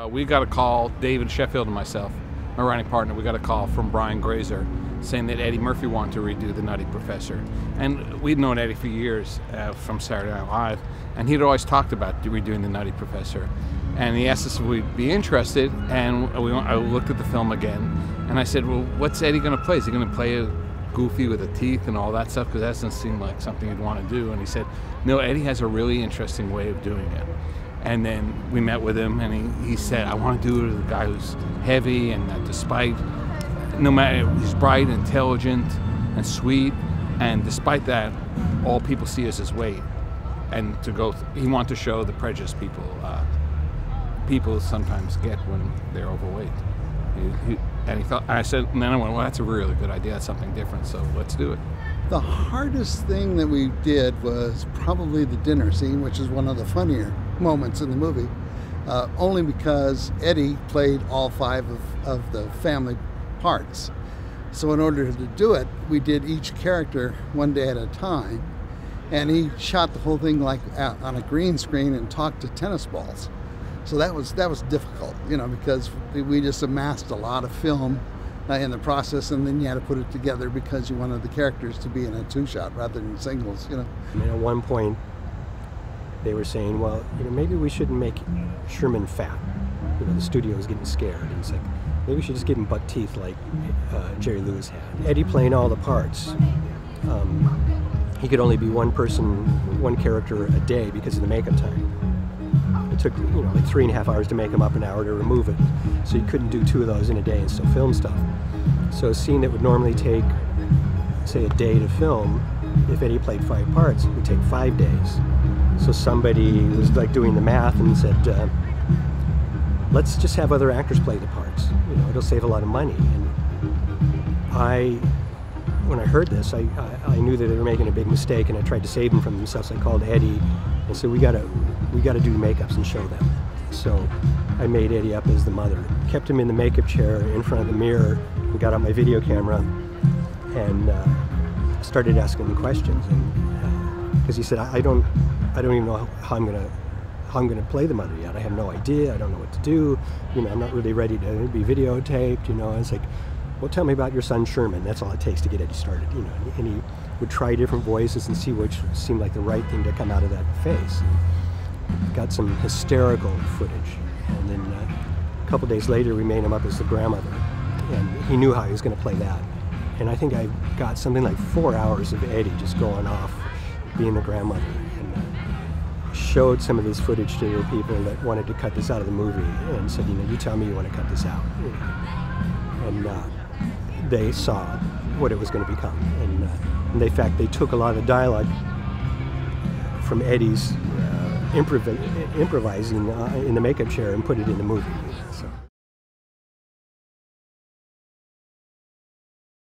We got a call, David Sheffield and myself, my writing partner, we got a call from Brian Grazer saying that Eddie Murphy wanted to redo The Nutty Professor. And we'd known Eddie for years from Saturday Night Live, and he'd always talked about redoing The Nutty Professor. And he asked us if we'd be interested, and I looked at the film again, and I said, well, what's Eddie going to play? Is he going to play a Goofy with the teeth and all that stuff? Because that doesn't seem like something he'd want to do. And he said, no, Eddie has a really interesting way of doing it. And then we met with him, and he said, I want to do it with a guy who's heavy, and that despite, no matter, he's bright, intelligent, and sweet, and despite that, all people see is his weight. And he wanted to show the prejudice people sometimes get when they're overweight. And he thought, I said, and then I went, well, that's a really good idea. That's something different, so let's do it. The hardest thing that we did was probably the dinner scene, which is one of the funnier moments in the movie, only because Eddie played all 5 of the family parts. So in order to do it, we did each character one day at a time, and he shot the whole thing like on a green screen and talked to tennis balls. So that was difficult, you know, because we just amassed a lot of film in the process, and then you had to put it together because you wanted the characters to be in a 2-shot rather than singles, you know. And at one point, they were saying, well, you know, maybe we shouldn't make Sherman fat. You know, the studio was getting scared. And it's like, maybe we should just give him buck teeth like Jerry Lewis had. Eddie playing all the parts. He could only be one character a day because of the makeup time. It took, you know, like 3.5 hours to make him up, an hour to remove it. So you couldn't do 2 of those in a day and still film stuff. So a scene that would normally take, say, a day to film, if Eddie played 5 parts, it would take 5 days. So somebody was like doing the math and said, let's just have other actors play the parts. You know, it'll save a lot of money. And when I heard this, I knew that they were making a big mistake, and I tried to save them from themselves. I called Eddie and said, we gotta do makeups and show them. So I made Eddie up as the mother, kept him in the makeup chair in front of the mirror, and got out my video camera and started asking him questions. And because he said, I don't even know how I'm gonna play the mother yet. I have no idea. I don't know what to do. You know, I'm not really ready to be videotaped. You know, and it's like, well, tell me about your son Sherman. That's all it takes to get Eddie started. You know, and he would try different voices and see which seemed like the right thing to come out of that face. And got some hysterical footage, and then a couple days later we made him up as the grandmother, and he knew how he was going to play that. And I think I got something like 4 hours of Eddie just going off, being the grandmother, and showed some of this footage to the people that wanted to cut this out of the movie, and said, you know, you tell me you want to cut this out. You know? And they saw what it was going to become, and in fact they took a lot of the dialogue from Eddie's improvising in the makeup chair and put it in the movie. So.